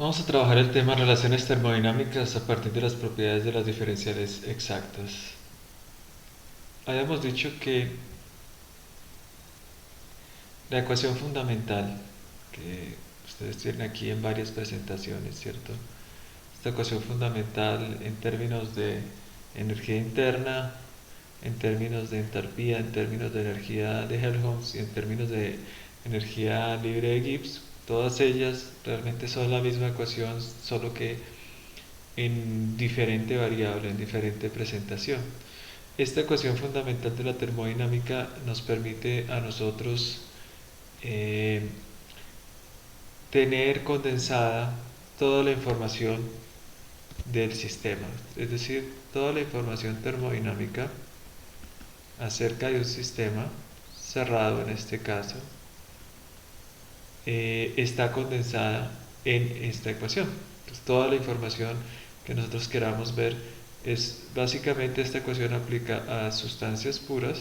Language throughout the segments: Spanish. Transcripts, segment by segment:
Vamos a trabajar el tema relaciones termodinámicas a partir de las propiedades de las diferenciales exactas. Habíamos dicho que la ecuación fundamental, que ustedes tienen aquí en varias presentaciones, ¿cierto? Esta ecuación fundamental en términos de energía interna, en términos de entalpía, en términos de energía de Helmholtz y en términos de energía libre de Gibbs, todas ellas realmente son la misma ecuación, solo que en diferente variable, en diferente presentación. Esta ecuación fundamental de la termodinámica nos permite a nosotros eh, tener condensada toda la información del sistema, es decir, toda la información termodinámica acerca de un sistema cerrado en este caso, está condensada en esta ecuación. Entonces, toda la información que nosotros queramos ver es básicamente esta ecuación aplica a sustancias puras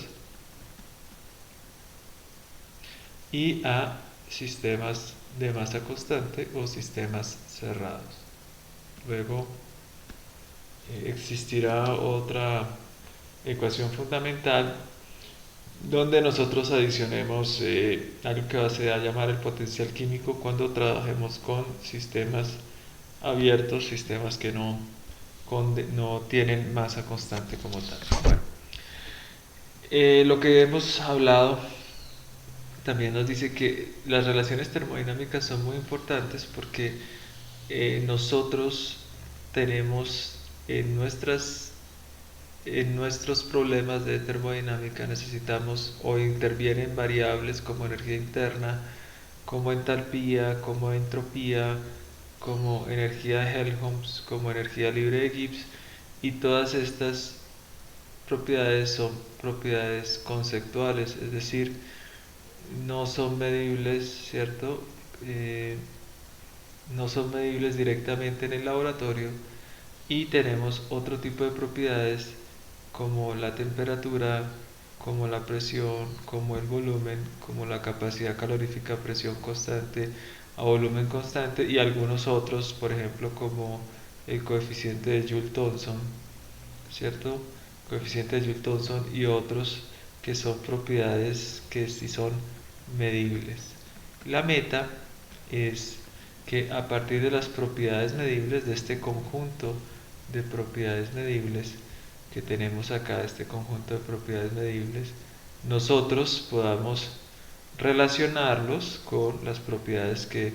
y a sistemas de masa constante o sistemas cerrados. Luego existirá otra ecuación fundamental donde nosotros adicionemos algo que se va a llamar el potencial químico cuando trabajemos con sistemas abiertos, sistemas que no tienen masa constante como tal. Bueno, lo que hemos hablado también nos dice que las relaciones termodinámicas son muy importantes porque nosotros tenemos en nuestros problemas de termodinámica necesitamos o intervienen variables como energía interna, como entalpía, como entropía, como energía de Helmholtz, como energía libre de Gibbs, y todas estas propiedades son propiedades conceptuales, es decir, no son medibles, ¿cierto? No son medibles directamente en el laboratorio y tenemos otro tipo de propiedades como la temperatura, como la presión, como el volumen, como la capacidad calorífica a presión constante, a volumen constante y algunos otros, por ejemplo, como el coeficiente de Joule-Thomson, ¿cierto? Coeficiente de Joule-Thomson y otros que son propiedades que sí son medibles. La meta es que a partir de las propiedades medibles de este conjunto de propiedades medibles que tenemos acá, este conjunto de propiedades medibles, nosotros podamos relacionarlos con las propiedades que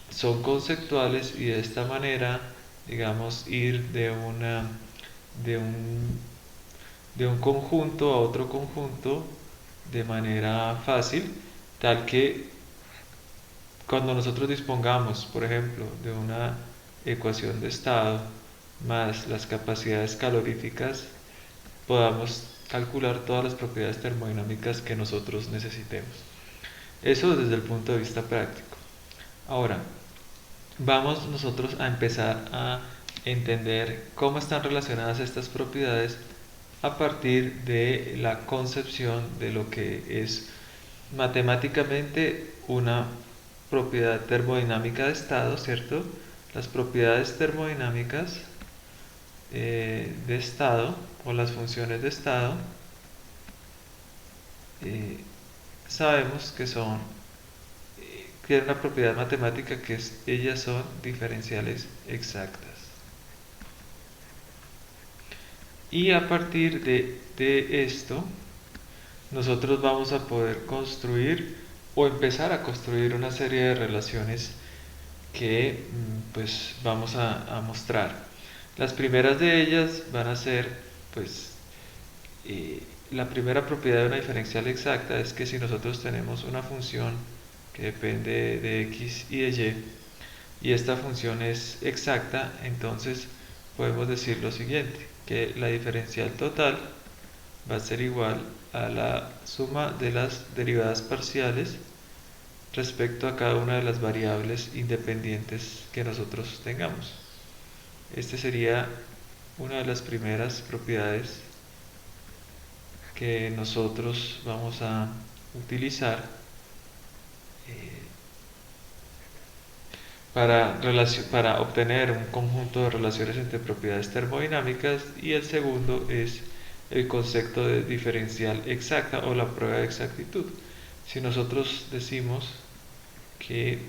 son conceptuales y de esta manera, digamos, ir de un, de un conjunto a otro conjunto de manera fácil, tal que cuando nosotros dispongamos, por ejemplo, de una ecuación de estado más las capacidades caloríficas, podamos calcular todas las propiedades termodinámicas que nosotros necesitemos. Eso desde el punto de vista práctico. Ahora, vamos nosotros a empezar a entender cómo están relacionadas estas propiedades a partir de la concepción de lo que es matemáticamente una propiedad termodinámica de estado, ¿cierto? Las propiedades termodinámicas de estado o las funciones de estado eh, sabemos que tienen una propiedad matemática que es, ellas son diferenciales exactas. Y a partir de esto, nosotros vamos a poder construir o empezar a construir una serie de relaciones que pues vamos a mostrar. Las primeras de ellas van a ser pues la primera propiedad de una diferencial exacta es que si nosotros tenemos una función que depende de x y de y esta función es exacta, entonces podemos decir lo siguiente, que la diferencial total va a ser igual a la suma de las derivadas parciales respecto a cada una de las variables independientes que nosotros tengamos. Esta sería una de las primeras propiedades que nosotros vamos a utilizar para obtener un conjunto de relaciones entre propiedades termodinámicas, y el segundo es el concepto de diferencial exacta o la prueba de exactitud. Si nosotros decimos que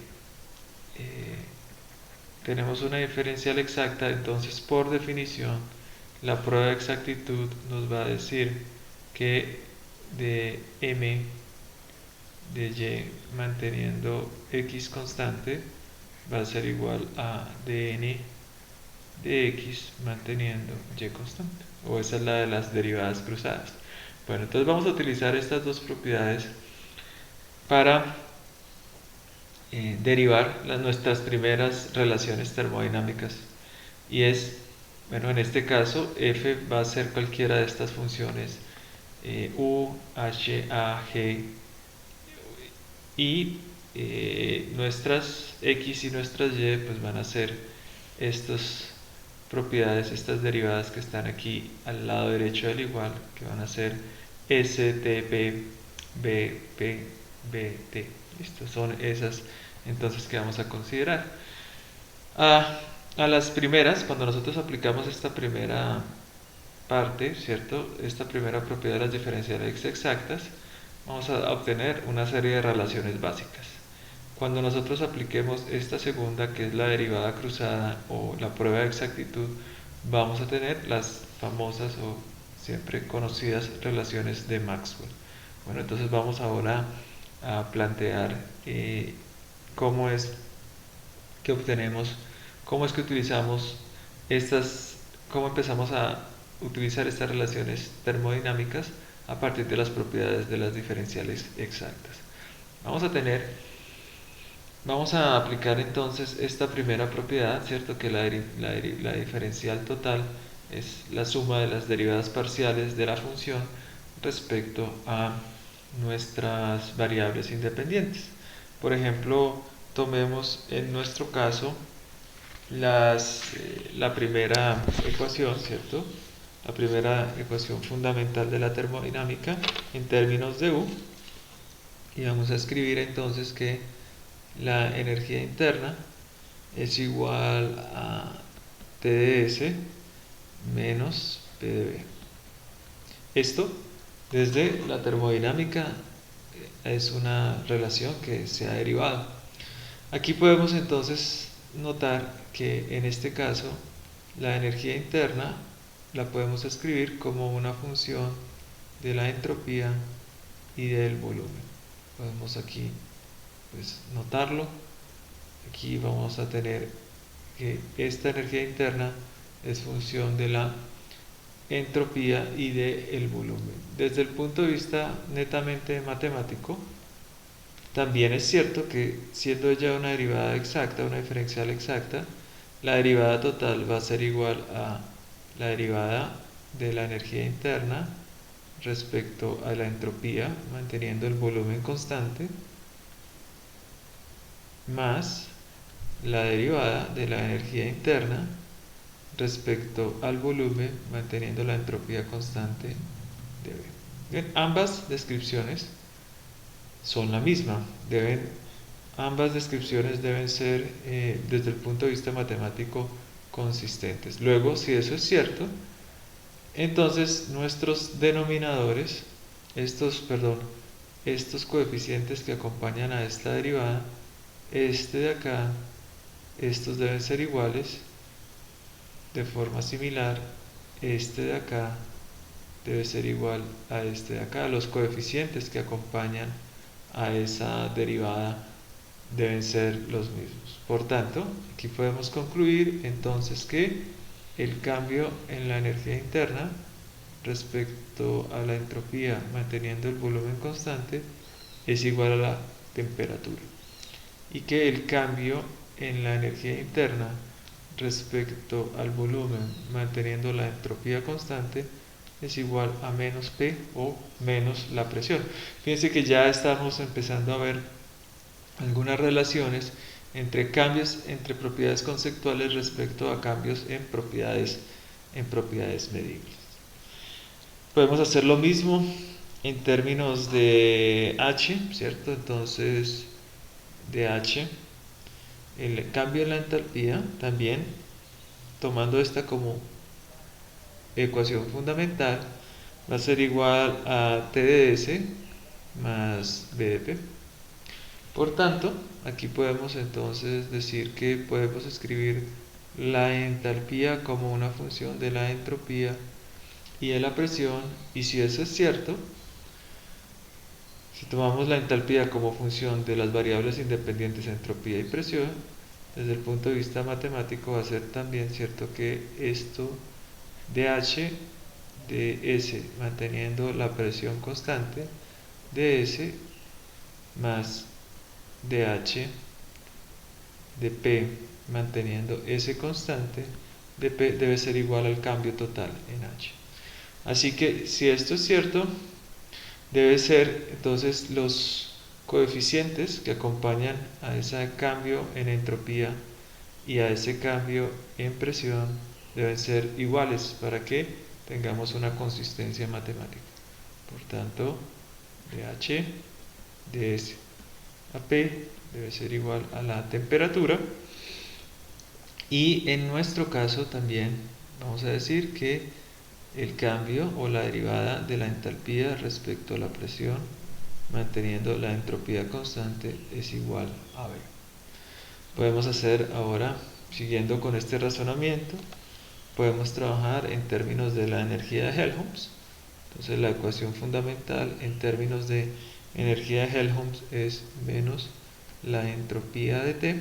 tenemos una diferencial exacta, entonces por definición la prueba de exactitud nos va a decir que de m de y manteniendo x constante va a ser igual a dn de x manteniendo y constante, o esa es la de las derivadas cruzadas. Bueno, entonces vamos a utilizar estas dos propiedades para derivar nuestras primeras relaciones termodinámicas, y es, bueno, en este caso f va a ser cualquiera de estas funciones u, h, a, g, y nuestras x y nuestras y pues van a ser estas propiedades, estas derivadas que están aquí al lado derecho del igual, que van a ser s, t, p, b, p, b, t. Listo, son esas entonces que vamos a considerar. A las primeras, cuando nosotros aplicamos esta primera parte, ¿cierto? Esta primera propiedad de las diferenciales exactas, vamos a obtener una serie de relaciones básicas. Cuando nosotros apliquemos esta segunda, que es la derivada cruzada o la prueba de exactitud, vamos a tener las famosas o siempre conocidas relaciones de Maxwell. Bueno, entonces vamos ahora a plantear cómo es que obtenemos, cómo es que utilizamos estas, cómo empezamos a utilizar estas relaciones termodinámicas a partir de las propiedades de las diferenciales exactas. Vamos a aplicar entonces esta primera propiedad, ¿cierto? Que la diferencial total es la suma de las derivadas parciales de la función respecto a nuestras variables independientes. Por ejemplo, tomemos en nuestro caso la primera ecuación, ¿cierto? La primera ecuación fundamental de la termodinámica en términos de U, y vamos a escribir entonces que la energía interna es igual a T de S menos P de B. Esto, desde la termodinámica, es una relación que se ha derivado. Aquí podemos entonces notar que en este caso la energía interna la podemos escribir como una función de la entropía y del volumen. Podemos aquí pues notarlo. Aquí vamos a tener que esta energía interna es función de la entropía y del volumen. Desde el punto de vista netamente matemático, también es cierto que siendo ya una derivada exacta, una diferencial exacta, la derivada total va a ser igual a la derivada de la energía interna respecto a la entropía, manteniendo el volumen constante, más la derivada de la energía interna respecto al volumen, manteniendo la entropía constante de B. Bien, ambas descripciones son la misma. Ambas descripciones deben ser, desde el punto de vista matemático, consistentes. Luego, si eso es cierto, entonces nuestros denominadores, estos coeficientes que acompañan a esta derivada, este de acá, estos deben ser iguales. De forma similar, este de acá debe ser igual a este de acá. Los coeficientes que acompañan a esa derivada deben ser los mismos. Por tanto, aquí podemos concluir entonces que el cambio en la energía interna respecto a la entropía manteniendo el volumen constante es igual a la temperatura, y que el cambio en la energía interna respecto al volumen manteniendo la entropía constante es igual a menos P o menos la presión. Fíjense que ya estamos empezando a ver algunas relaciones entre cambios entre propiedades conceptuales respecto a cambios en propiedades medibles. Podemos hacer lo mismo en términos de H, ¿cierto? Entonces, de H el cambio en la entalpía, también tomando esta como ecuación fundamental, va a ser igual a T de S más B de P. Por tanto, aquí podemos entonces decir que podemos escribir la entalpía como una función de la entropía y de la presión, y si eso es cierto, si tomamos la entalpía como función de las variables independientes entropía y presión, desde el punto de vista matemático va a ser también cierto que esto de H de S manteniendo la presión constante de S más dH de P manteniendo S constante de P debe ser igual al cambio total en H. Así que si esto es cierto, debe ser entonces los coeficientes que acompañan a ese cambio en entropía y a ese cambio en presión deben ser iguales para que tengamos una consistencia matemática. Por tanto, dH de S a P debe ser igual a la temperatura, y en nuestro caso también vamos a decir que el cambio o la derivada de la entalpía respecto a la presión manteniendo la entropía constante es igual a B. Podemos hacer ahora, siguiendo con este razonamiento, podemos trabajar en términos de la energía de Helmholtz. Entonces la ecuación fundamental en términos de energía de Helmholtz es menos la entropía de T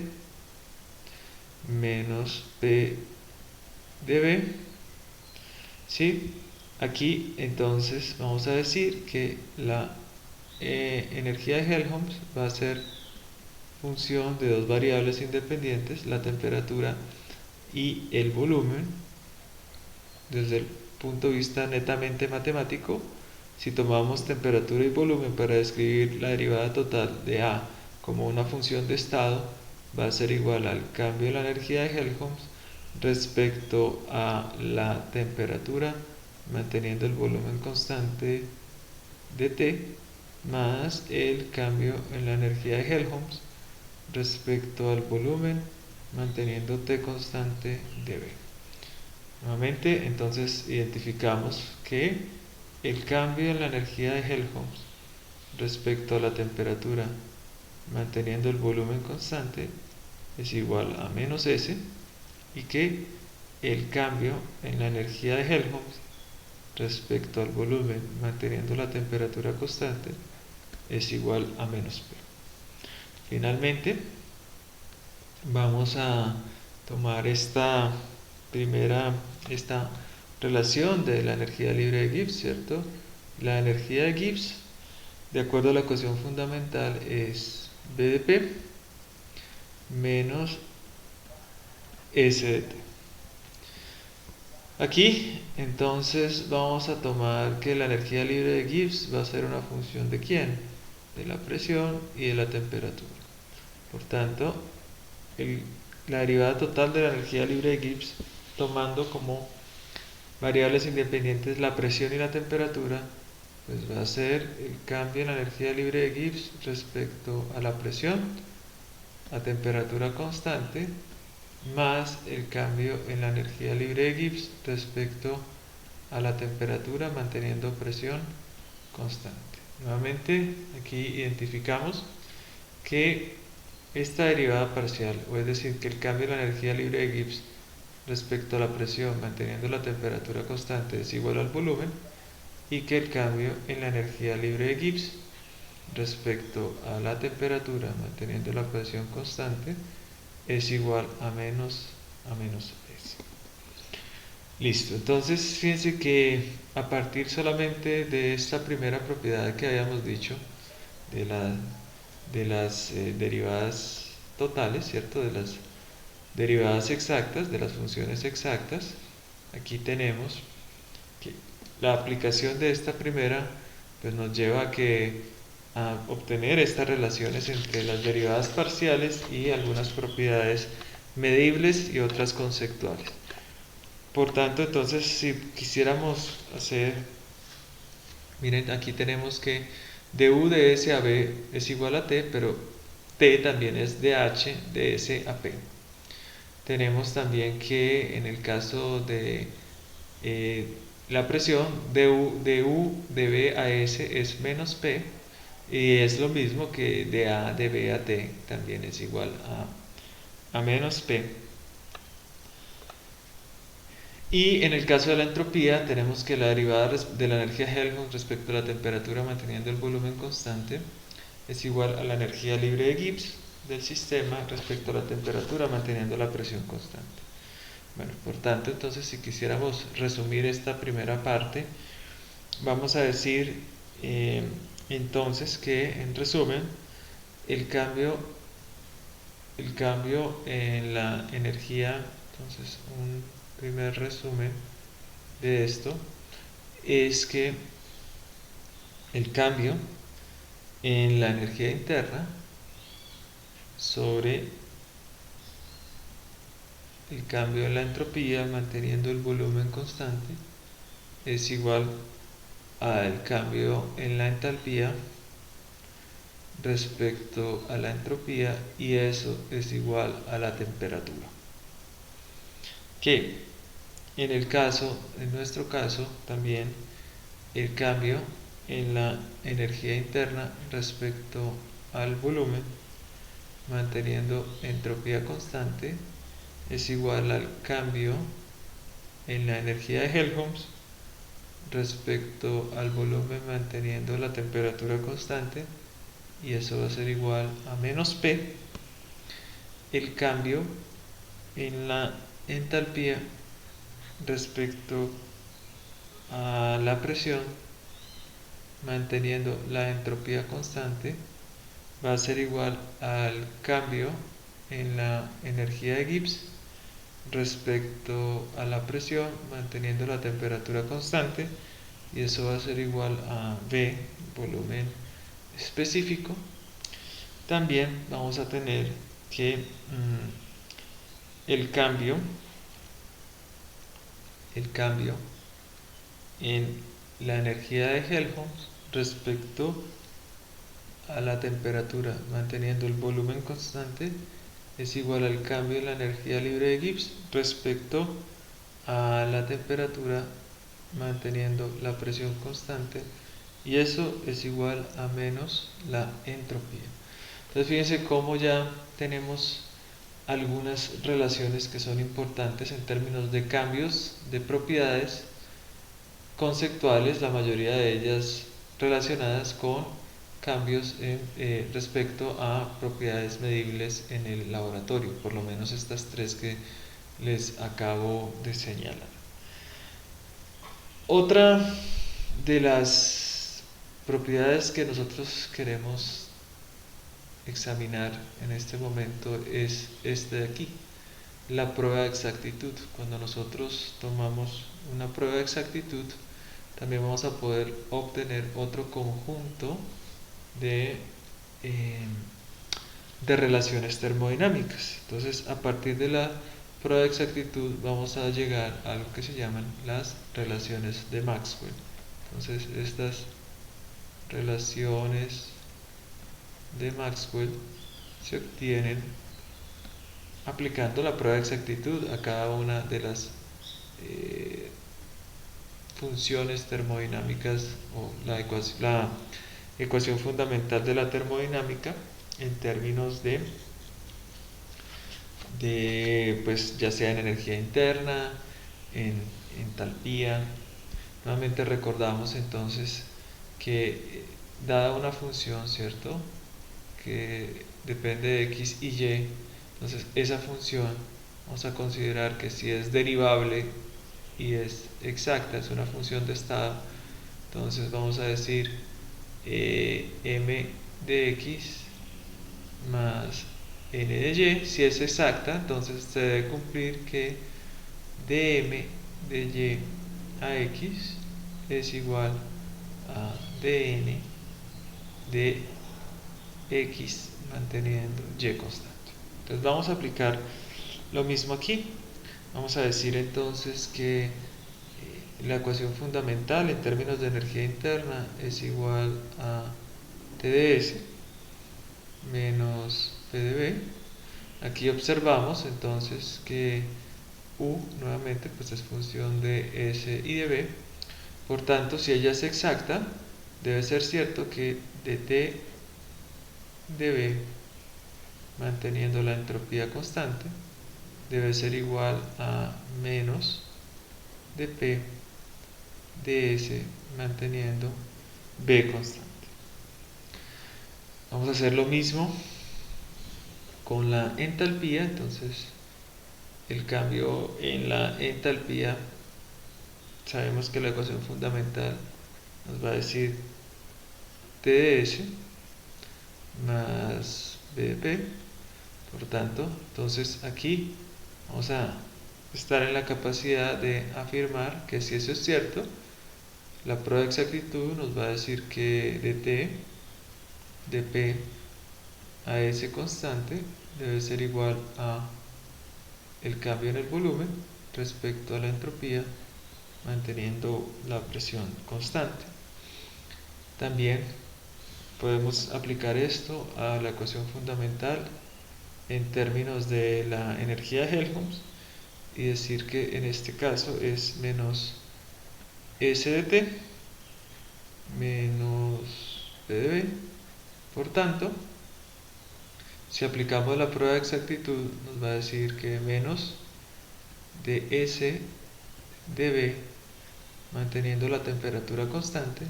menos P de B. ¿Sí? Aquí entonces vamos a decir que la energía de Helmholtz va a ser función de dos variables independientes, la temperatura y el volumen. Desde el punto de vista netamente matemático, si tomamos temperatura y volumen para describir la derivada total de A como una función de estado, va a ser igual al cambio de la energía de Helmholtz respecto a la temperatura manteniendo el volumen constante de T más el cambio en la energía de Helmholtz respecto al volumen manteniendo T constante de B. Nuevamente, entonces identificamos que el cambio en la energía de Helmholtz respecto a la temperatura manteniendo el volumen constante es igual a menos S, y que el cambio en la energía de Helmholtz respecto al volumen manteniendo la temperatura constante es igual a menos P. Finalmente, vamos a tomar esta relación de la energía libre de Gibbs, ¿cierto? La energía de Gibbs, de acuerdo a la ecuación fundamental, es B de P menos S de T. Aquí, entonces, vamos a tomar que la energía libre de Gibbs va a ser una función ¿de quién? De la presión y de la temperatura. Por tanto, la derivada total de la energía libre de Gibbs, tomando como variables independientes la presión y la temperatura, pues va a ser el cambio en la energía libre de Gibbs respecto a la presión a temperatura constante más el cambio en la energía libre de Gibbs respecto a la temperatura manteniendo presión constante. Nuevamente aquí identificamos que esta derivada parcial, o es decir, que el cambio en la energía libre de Gibbs respecto a la presión manteniendo la temperatura constante es igual al volumen, y que el cambio en la energía libre de Gibbs respecto a la temperatura manteniendo la presión constante es igual a menos S. Listo, entonces fíjense que a partir solamente de esta primera propiedad que habíamos dicho de las derivadas totales, ¿cierto? De las derivadas exactas, de las funciones exactas, aquí tenemos que la aplicación de esta primera pues nos lleva a obtener estas relaciones entre las derivadas parciales y algunas propiedades medibles y otras conceptuales. Por tanto, entonces, si quisiéramos hacer, miren, aquí tenemos que du de S a B es igual a T, pero T también es dH de S a P. Tenemos también que en el caso de la presión de U de B a S es menos P, y es lo mismo que de A de B a T, también es igual a menos P. Y en el caso de la entropía tenemos que la derivada de la energía Helmholtz respecto a la temperatura manteniendo el volumen constante es igual a la energía libre de Gibbs del sistema respecto a la temperatura manteniendo la presión constante. Bueno, por tanto, entonces si quisiéramos resumir esta primera parte, vamos a decir entonces que en resumen el cambio en la energía, entonces un primer resumen de esto es que el cambio en la energía interna sobre el cambio en la entropía manteniendo el volumen constante es igual al cambio en la entalpía respecto a la entropía, y eso es igual a la temperatura. Que en nuestro caso también el cambio en la energía interna respecto al volumen manteniendo entropía constante es igual al cambio en la energía de Helmholtz respecto al volumen manteniendo la temperatura constante, y eso va a ser igual a menos P. El cambio en la entalpía respecto a la presión manteniendo la entropía constante va a ser igual al cambio en la energía de Gibbs respecto a la presión manteniendo la temperatura constante, y eso va a ser igual a V, volumen específico. También vamos a tener que el cambio en la energía de Helmholtz respecto a la temperatura manteniendo el volumen constante es igual al cambio en la energía libre de Gibbs respecto a la temperatura manteniendo la presión constante, y eso es igual a menos la entropía. Entonces fíjense cómo ya tenemos algunas relaciones que son importantes en términos de cambios de propiedades conceptuales, la mayoría de ellas relacionadas con cambios respecto a propiedades medibles en el laboratorio, por lo menos estas tres que les acabo de señalar. Otra de las propiedades que nosotros queremos examinar en este momento es este de aquí, la prueba de exactitud. Cuando nosotros tomamos una prueba de exactitud, también vamos a poder obtener otro conjunto de, eh, de relaciones termodinámicas. Entonces, a partir de la prueba de exactitud vamos a llegar a lo que se llaman las relaciones de Maxwell. Entonces, estas relaciones de Maxwell se obtienen aplicando la prueba de exactitud a cada una de las funciones termodinámicas, o la ecuación fundamental de la termodinámica en términos de pues ya sea en energía interna, en entalpía. Nuevamente recordamos entonces que dada una función, ¿cierto?, que depende de x y y, entonces esa función vamos a considerar que si es derivable y es exacta, es una función de estado, entonces vamos a decir m de x más n de y. Si es exacta, entonces se debe cumplir que dm de y a x es igual a dn de x manteniendo y constante. Entonces vamos a aplicar lo mismo aquí. Vamos a decir entonces que la ecuación fundamental en términos de energía interna es igual a TdS, menos P de B. Aquí observamos entonces que U nuevamente pues es función de S y de B. Por tanto, si ella es exacta, debe ser cierto que dt de B, manteniendo la entropía constante, debe ser igual a menos dP de S, manteniendo B constante. Vamos a hacer lo mismo con la entalpía. Entonces, el cambio en la entalpía, sabemos que la ecuación fundamental nos va a decir T de S más B de P. Por tanto, entonces aquí vamos a estar en la capacidad de afirmar que si eso es cierto, la prueba de exactitud nos va a decir que dt de P a S constante debe ser igual a el cambio en el volumen respecto a la entropía, manteniendo la presión constante. También podemos aplicar esto a la ecuación fundamental en términos de la energía de Helmholtz y decir que en este caso es menos S de T menos P de B. Por tanto, si aplicamos la prueba de exactitud, nos va a decir que menos de S de B, manteniendo la temperatura constante,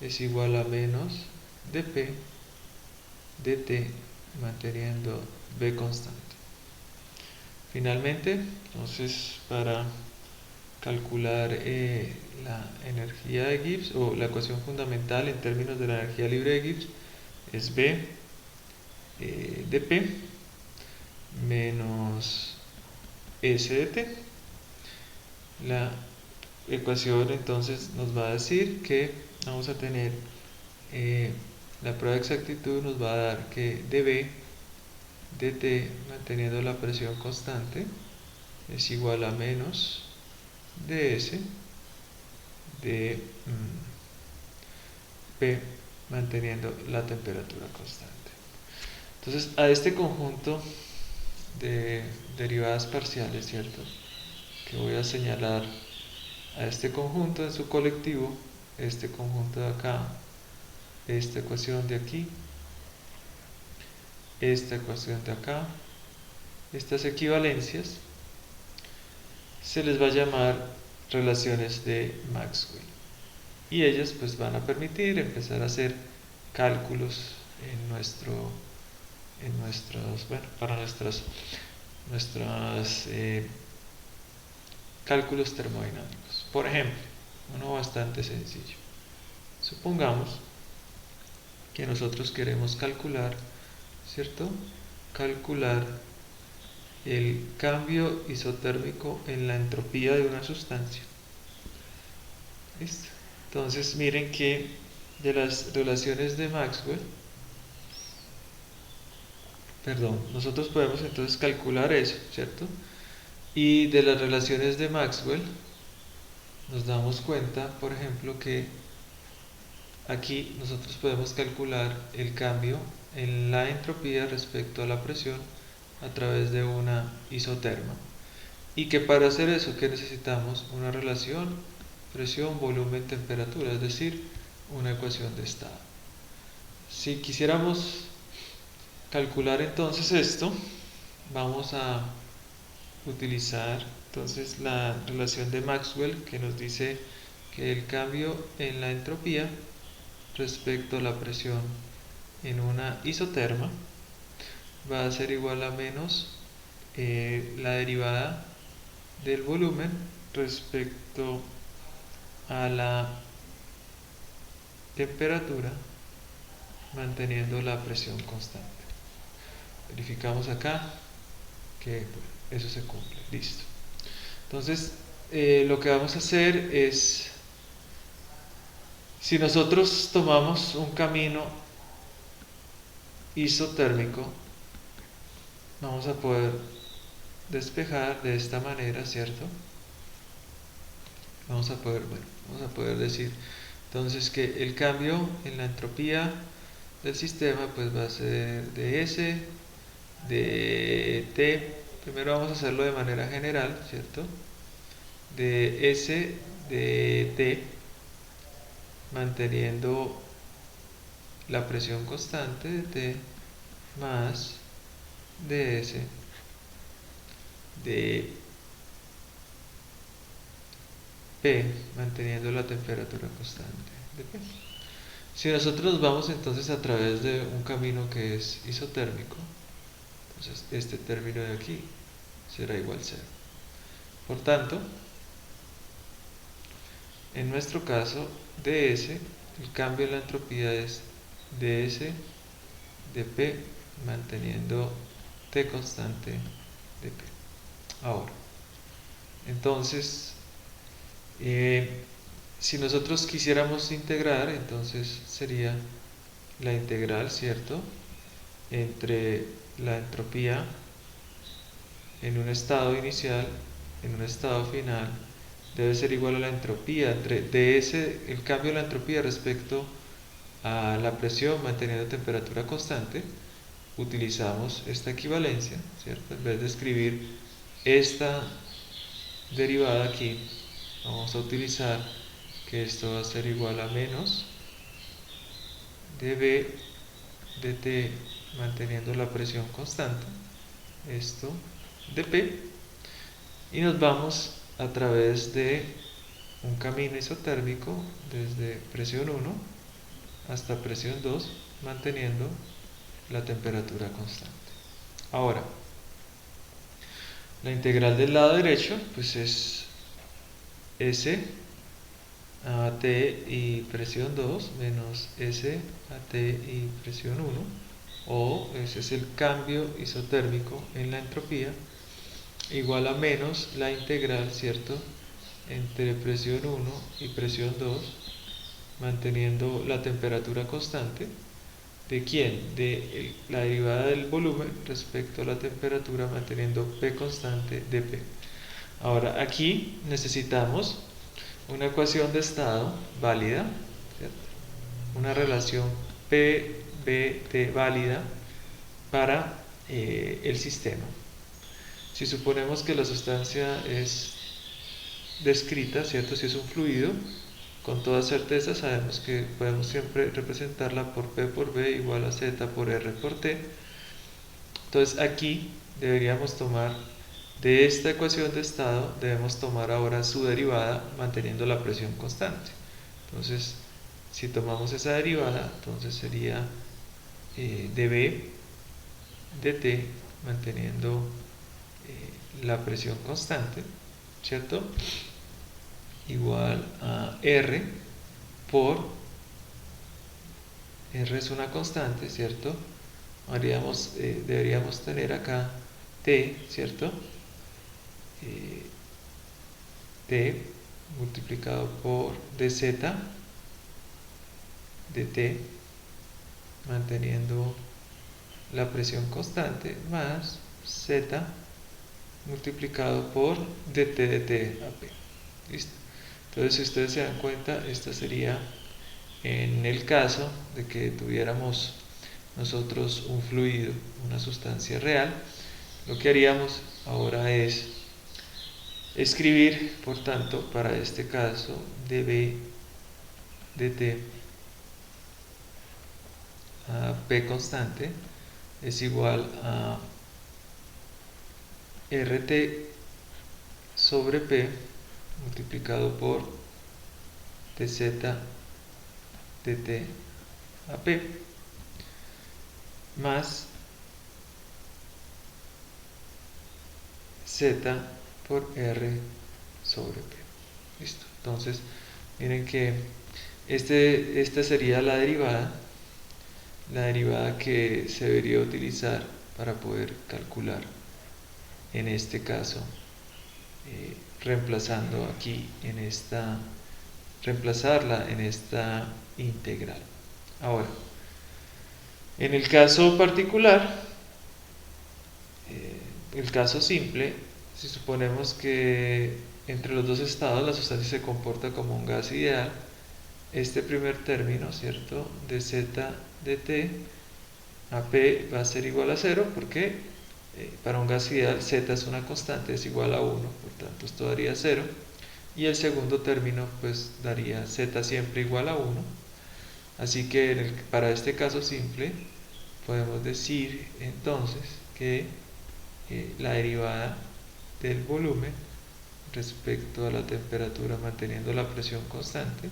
es igual a menos de P de T, manteniendo B constante. Finalmente, entonces, para calcular la energía de Gibbs, o la ecuación fundamental en términos de la energía libre de Gibbs, es B de P menos S de T. La ecuación entonces nos va a decir que vamos a tener la prueba de exactitud nos va a dar que dB de T, manteniendo la presión constante, es igual a menos ds de P, manteniendo la temperatura constante. Entonces, a este conjunto de derivadas parciales, ¿cierto?, que voy a señalar, a este conjunto en su colectivo, este conjunto de acá, esta ecuación de aquí, esta ecuación de acá, estas equivalencias, se les va a llamar relaciones de Maxwell. Y ellas pues van a permitir empezar a hacer cálculos para nuestros cálculos termodinámicos. Por ejemplo, uno bastante sencillo. Supongamos que nosotros queremos calcular, ¿cierto? Calcular el cambio isotérmico en la entropía de una sustancia. ¿Listo? Entonces miren que de las relaciones de Maxwell, nosotros podemos entonces calcular eso, ¿cierto? Y de las relaciones de Maxwell nos damos cuenta, por ejemplo, que aquí nosotros podemos calcular el cambio en la entropía respecto a la presión a través de una isoterma. Y que para hacer eso, ¿qué necesitamos? Una relación presión, volumen, temperatura, es decir, una ecuación de estado. Si quisiéramos calcular entonces esto, vamos a utilizar entonces la relación de Maxwell, que nos dice que el cambio en la entropía respecto a la presión en una isoterma va a ser igual a menos la derivada del volumen respecto a la temperatura, manteniendo la presión constante. Verificamos acá que eso se cumple. Listo. Entonces, lo que vamos a hacer es, si nosotros tomamos un camino isotérmico, vamos a poder despejar de esta manera, ¿cierto? Vamos a poder decir entonces que el cambio en la entropía del sistema pues va a ser de S, de T. Primero vamos a hacerlo de manera general, ¿cierto? De S de T, manteniendo la presión constante de T, más ds de P, manteniendo la temperatura constante de P. Si nosotros vamos entonces a través de un camino que es isotérmico, entonces este término de aquí será igual a 0. Por tanto, en nuestro caso, ds, el cambio en la entropía es ds de P manteniendo T constante de P. Ahora, entonces, si nosotros quisiéramos integrar, entonces sería la integral, ¿cierto? Entre la entropía en un estado inicial, en un estado final, debe ser igual a la entropía entre ds, el cambio de la entropía respecto a la presión manteniendo temperatura constante. Utilizamos esta equivalencia, ¿cierto? En vez de escribir esta derivada aquí, vamos a utilizar que esto va a ser igual a menos dB dt manteniendo la presión constante, esto dP, y nos vamos a través de un camino isotérmico desde presión 1 hasta presión 2 manteniendo la temperatura constante. Ahora, la integral del lado derecho pues es S a T y presión 2 menos S a T y presión 1, o ese es el cambio isotérmico en la entropía, igual a menos la integral, ¿cierto?, entre presión 1 y presión 2 manteniendo la temperatura constante. ¿De quién? De la derivada del volumen respecto a la temperatura manteniendo P constante de P. Ahora aquí necesitamos una ecuación de estado válida, ¿cierto? Una relación P-B-T válida para el sistema. Si suponemos que la sustancia es descrita, ¿cierto? Si es un fluido, con toda certeza sabemos que podemos siempre representarla por P por B igual a Z por R por T. Entonces aquí deberíamos tomar de esta ecuación de estado, debemos tomar ahora su derivada manteniendo la presión constante. Entonces, si tomamos esa derivada, entonces sería dB dt manteniendo la presión constante, ¿cierto?, igual a R por R es una constante, ¿cierto? Deberíamos tener acá T, ¿cierto? T multiplicado por dz dt manteniendo la presión constante más Z multiplicado por dt dt a P. ¿Listo? Entonces, si ustedes se dan cuenta, esta sería en el caso de que tuviéramos nosotros un fluido, una sustancia real. Lo que haríamos ahora es escribir, por tanto, para este caso, dB dt a P constante es igual a RT sobre P multiplicado por dz dt a P más Z por R sobre P. Listo. Entonces, miren que esta sería la derivada que se debería utilizar para poder calcular, en este caso, reemplazando aquí reemplazarla en esta integral. Ahora, en el caso particular, el caso simple, si suponemos que entre los dos estados la sustancia se comporta como un gas ideal, este primer término, ¿cierto? De z de t a p va a ser igual a 0 porque para un gas ideal z es una constante, es igual a 1, por tanto esto daría 0. Y el segundo término pues daría z siempre igual a 1. Así que para este caso simple podemos decir entonces que la derivada del volumen respecto a la temperatura manteniendo la presión constante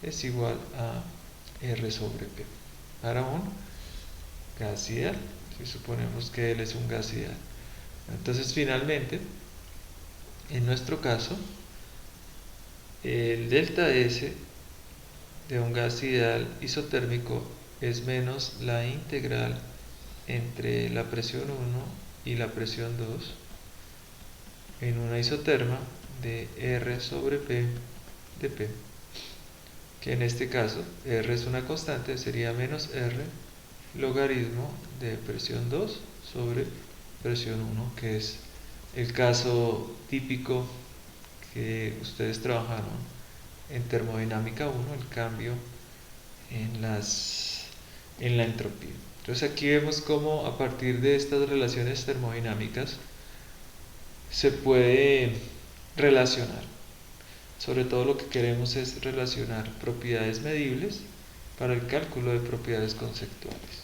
es igual a R sobre P para un gas ideal, si suponemos que él es un gas ideal. Entonces finalmente, en nuestro caso, el delta S de un gas ideal isotérmico es menos la integral entre la presión 1 y la presión 2 en una isoterma de R sobre P de P, que en este caso R es una constante, sería menos R logaritmo de presión 2 sobre presión 1, que es el caso típico que ustedes trabajaron en termodinámica 1, el cambio en la entropía. Entonces aquí vemos cómo a partir de estas relaciones termodinámicas se puede relacionar. Sobre todo lo que queremos es relacionar propiedades medibles para el cálculo de propiedades conceptuales.